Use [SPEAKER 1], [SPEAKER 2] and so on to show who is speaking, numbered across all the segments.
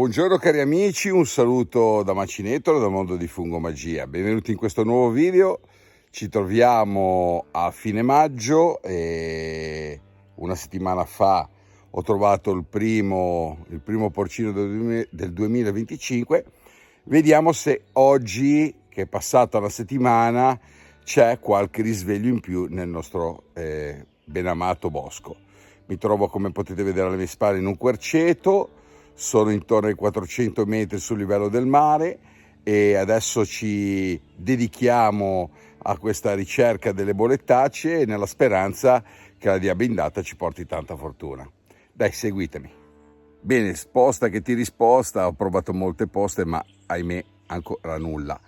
[SPEAKER 1] Buongiorno cari amici, un saluto da Macinetolo, dal mondo di Fungo Magia. Benvenuti in questo nuovo video. Ci troviamo a fine maggio e una settimana fa ho trovato il primo porcino del 2025. Vediamo se oggi, che è passata la settimana, c'è qualche risveglio in più nel nostro benamato bosco. Mi trovo, come potete vedere alle mie spalle, in un querceto. Sono intorno ai 400 metri sul livello del mare e adesso ci dedichiamo a questa ricerca delle bolettacee nella speranza che la diabindata ci porti tanta fortuna. Dai, seguitemi. Bene, sposta che ti risposta, ho provato molte poste ma ahimè ancora nulla.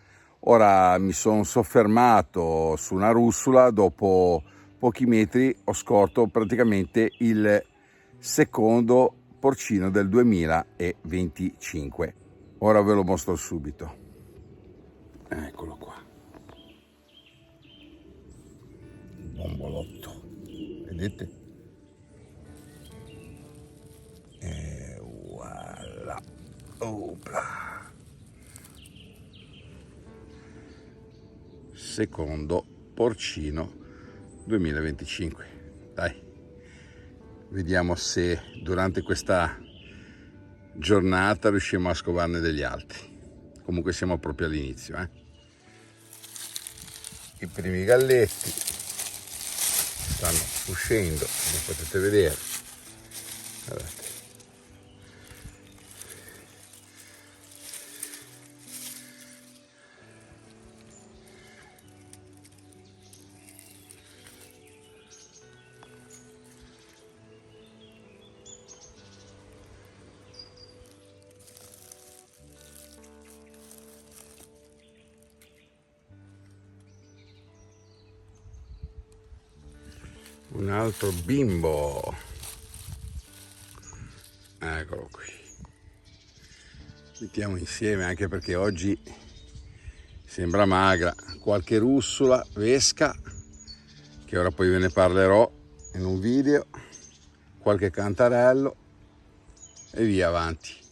[SPEAKER 1] Ora mi sono soffermato su una russola, dopo pochi metri ho scorto praticamente il secondo porcino del 2025. Ora ve lo mostro subito. Eccolo qua. Bombolotto. Vedete? E voilà. Opla. Secondo porcino 2025. Dai. Vediamo se durante questa giornata riusciamo a scovarne degli altri. Comunque siamo proprio all'inizio. I primi galletti stanno uscendo, come potete vedere. Guardate. Un altro bimbo, eccolo qui. Mettiamo insieme, anche perché oggi sembra magra, qualche russola, vesca, che ora poi ve ne parlerò in un video, qualche cantarello e via avanti.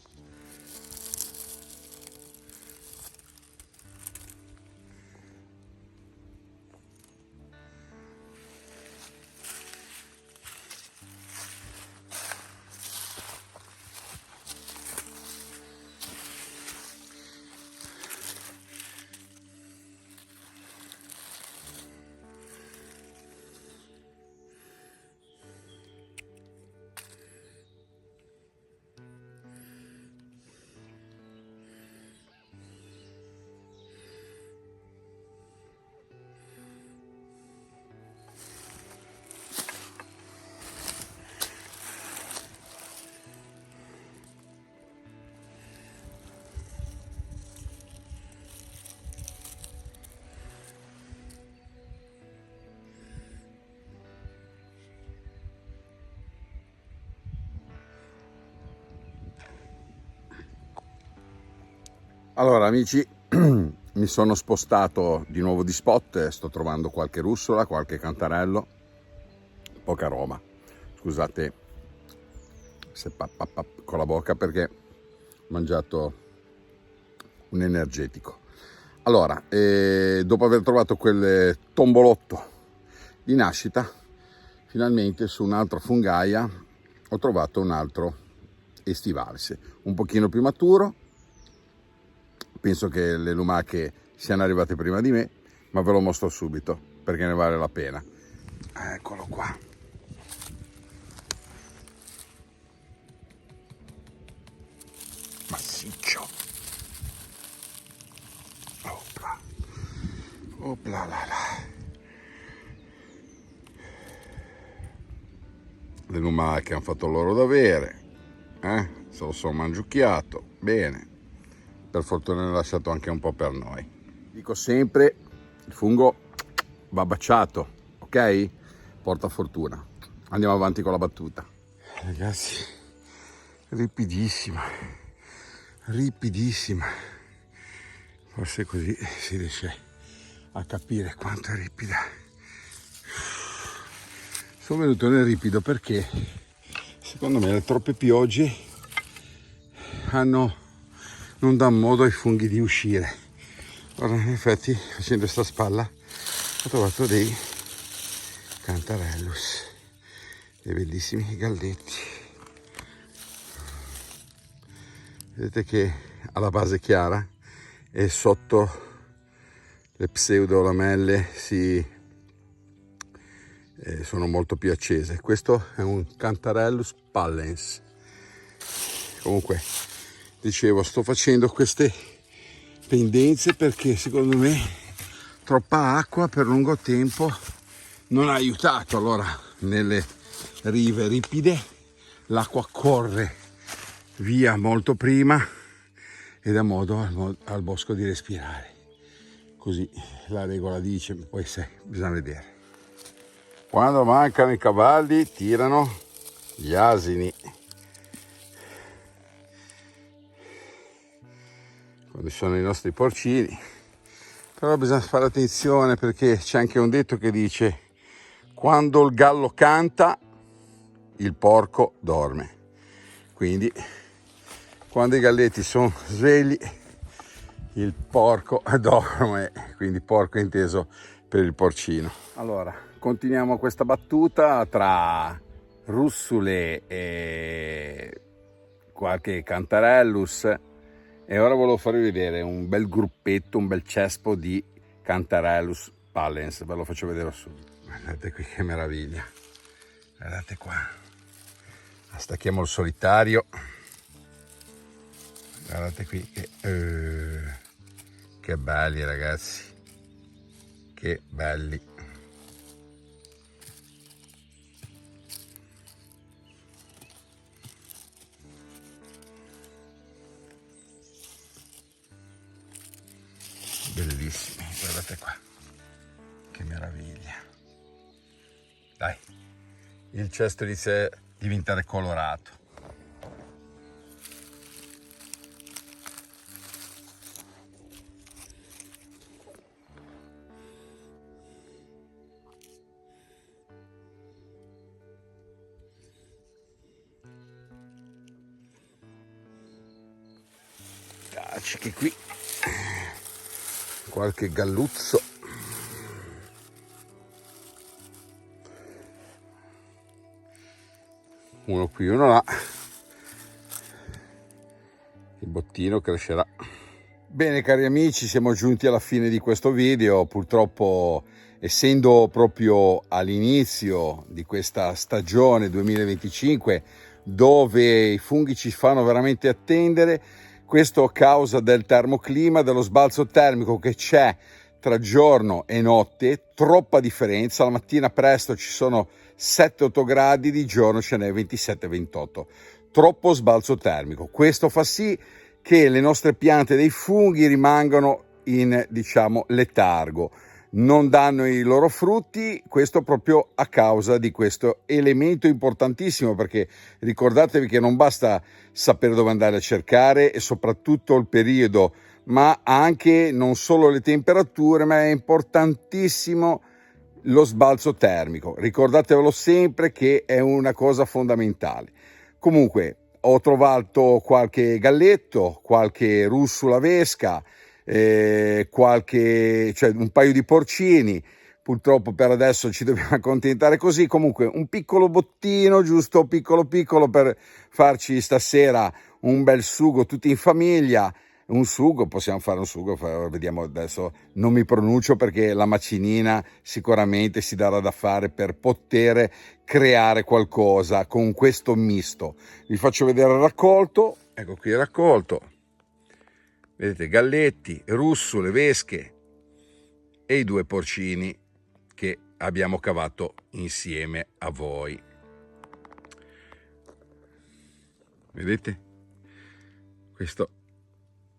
[SPEAKER 1] Allora amici, mi sono spostato di nuovo di spot, sto trovando qualche russola, qualche cantarello, poca roba. Scusate se con la bocca perché ho mangiato un energetico. Allora, dopo aver trovato quel tombolotto di nascita, finalmente su un'altra fungaia ho trovato un altro estivalse, un pochino più maturo. Penso che le lumache siano arrivate prima di me, ma ve lo mostro subito perché ne vale la pena. Eccolo qua. Massiccio. Opla. Opla la la. Le lumache hanno fatto il loro dovere, se lo sono mangiucchiato, bene. Per fortuna ne ho lasciato anche un po' per noi. Dico sempre, il fungo va baciato, ok? Porta fortuna. Andiamo avanti con la battuta. Ragazzi, ripidissima, ripidissima. Forse così si riesce a capire quanto è ripida. Sono venuto nel ripido perché secondo me le troppe piogge non dà modo ai funghi di uscire. Ora in effetti facendo questa spalla ho trovato dei Cantarellus, dei bellissimi galletti. Vedete che ha la base chiara e sotto le pseudolamelle sono molto più accese. Questo è un Cantarellus pallens. Comunque dicevo, sto facendo queste pendenze perché secondo me troppa acqua per lungo tempo non ha aiutato. Allora nelle rive ripide l'acqua corre via molto prima e dà modo al bosco di respirare. Così la regola dice, poi bisogna vedere. Quando mancano i cavalli tirano gli asini. Quando sono i nostri porcini. Però bisogna fare attenzione perché c'è anche un detto che dice: quando il gallo canta, il porco dorme. Quindi quando i galletti sono svegli, il porco dorme, quindi porco inteso per il porcino. Allora, continuiamo questa battuta tra russule e qualche Cantarellus e ora volevo farvi vedere un bel gruppetto, un bel cespo di Cantarellus pallens. Ve lo faccio vedere subito. Guardate qui che meraviglia, guardate qua, stacchiamo il solitario. Guardate qui che belli ragazzi, che belli. Bellissimi, guardate qua, che meraviglia. Dai, il cesto inizia a diventare colorato. Che qui qualche galluzzo, uno qui uno là, il bottino crescerà. Bene cari amici, siamo giunti alla fine di questo video. Purtroppo, essendo proprio all'inizio di questa stagione 2025 dove i funghi ci fanno veramente attendere, questo a causa del termoclima, dello sbalzo termico che c'è tra giorno e notte, troppa differenza. La mattina presto ci sono 7-8 gradi, di giorno ce n'è 27-28. Troppo sbalzo termico. Questo fa sì che le nostre piante dei funghi rimangano in, letargo, non danno i loro frutti, questo proprio a causa di questo elemento importantissimo, perché ricordatevi che non basta sapere dove andare a cercare e soprattutto il periodo, ma anche non solo le temperature, ma è importantissimo lo sbalzo termico. Ricordatevelo sempre che è una cosa fondamentale. Comunque ho trovato qualche galletto, qualche russula vesca, un paio di porcini. Purtroppo per adesso ci dobbiamo accontentare così. Comunque un piccolo bottino, giusto piccolo per farci stasera un bel sugo tutti in famiglia. Un sugo, possiamo fare un sugo, vediamo adesso, non mi pronuncio perché la macinina sicuramente si darà da fare per poter creare qualcosa con questo misto. Vi faccio vedere il raccolto, ecco qui il raccolto. Vedete, galletti, russule, vesche e i 2 porcini che abbiamo cavato insieme a voi. Vedete?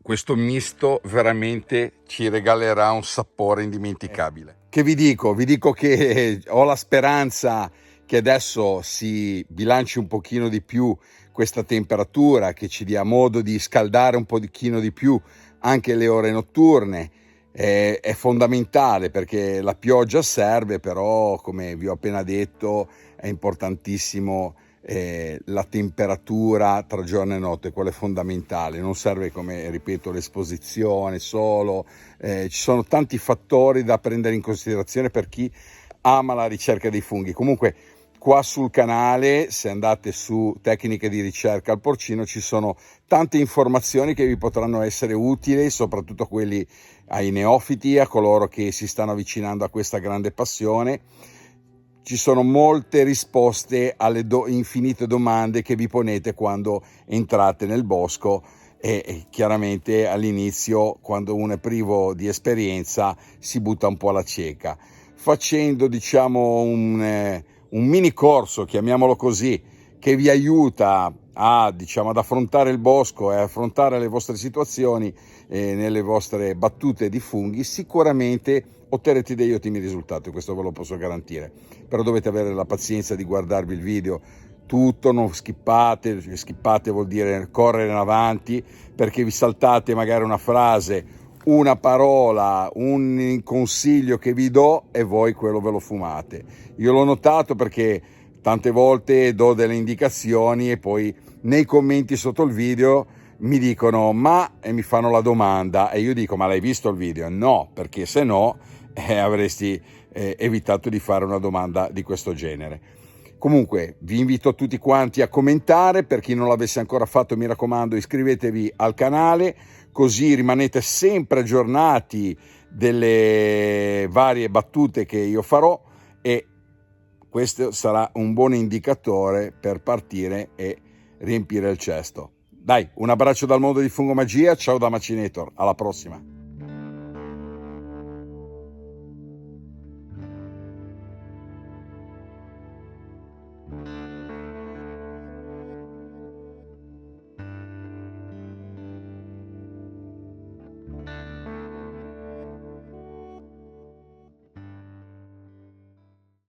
[SPEAKER 1] Questo misto veramente ci regalerà un sapore indimenticabile. Che vi dico? Vi dico che ho la speranza che adesso si bilanci un pochino di più questa temperatura, che ci dia modo di scaldare un pochino di più anche le ore notturne. È fondamentale perché la pioggia serve, però come vi ho appena detto è importantissimo la temperatura tra giorno e notte, quello è fondamentale, non serve, come ripeto, l'esposizione solo, ci sono tanti fattori da prendere in considerazione per chi ama la ricerca dei funghi. Comunque qua sul canale, se andate su tecniche di ricerca al porcino, ci sono tante informazioni che vi potranno essere utili, soprattutto quelli ai neofiti, a coloro che si stanno avvicinando a questa grande passione. Ci sono molte risposte alle infinite domande che vi ponete quando entrate nel bosco e chiaramente all'inizio, quando uno è privo di esperienza, si butta un po' alla cieca. Facendo, diciamo, un mini corso, chiamiamolo così, che vi aiuta ad affrontare il bosco e affrontare le vostre situazioni nelle vostre battute di funghi, sicuramente otterrete degli ottimi risultati, questo ve lo posso garantire. Però dovete avere la pazienza di guardarvi il video tutto, non skippate vuol dire correre in avanti, perché vi saltate magari una frase, una parola, un consiglio che vi do e voi quello ve lo fumate. Io l'ho notato perché tante volte do delle indicazioni e poi nei commenti sotto il video mi dicono e mi fanno la domanda e io dico: ma l'hai visto il video? No, perché se no avresti evitato di fare una domanda di questo genere. Comunque vi invito tutti quanti a commentare, per chi non l'avesse ancora fatto mi raccomando iscrivetevi al canale, così rimanete sempre aggiornati delle varie battute che io farò e questo sarà un buon indicatore per partire e riempire il cesto. Dai, un abbraccio dal mondo di Fungomagia, ciao da Macinator, alla prossima!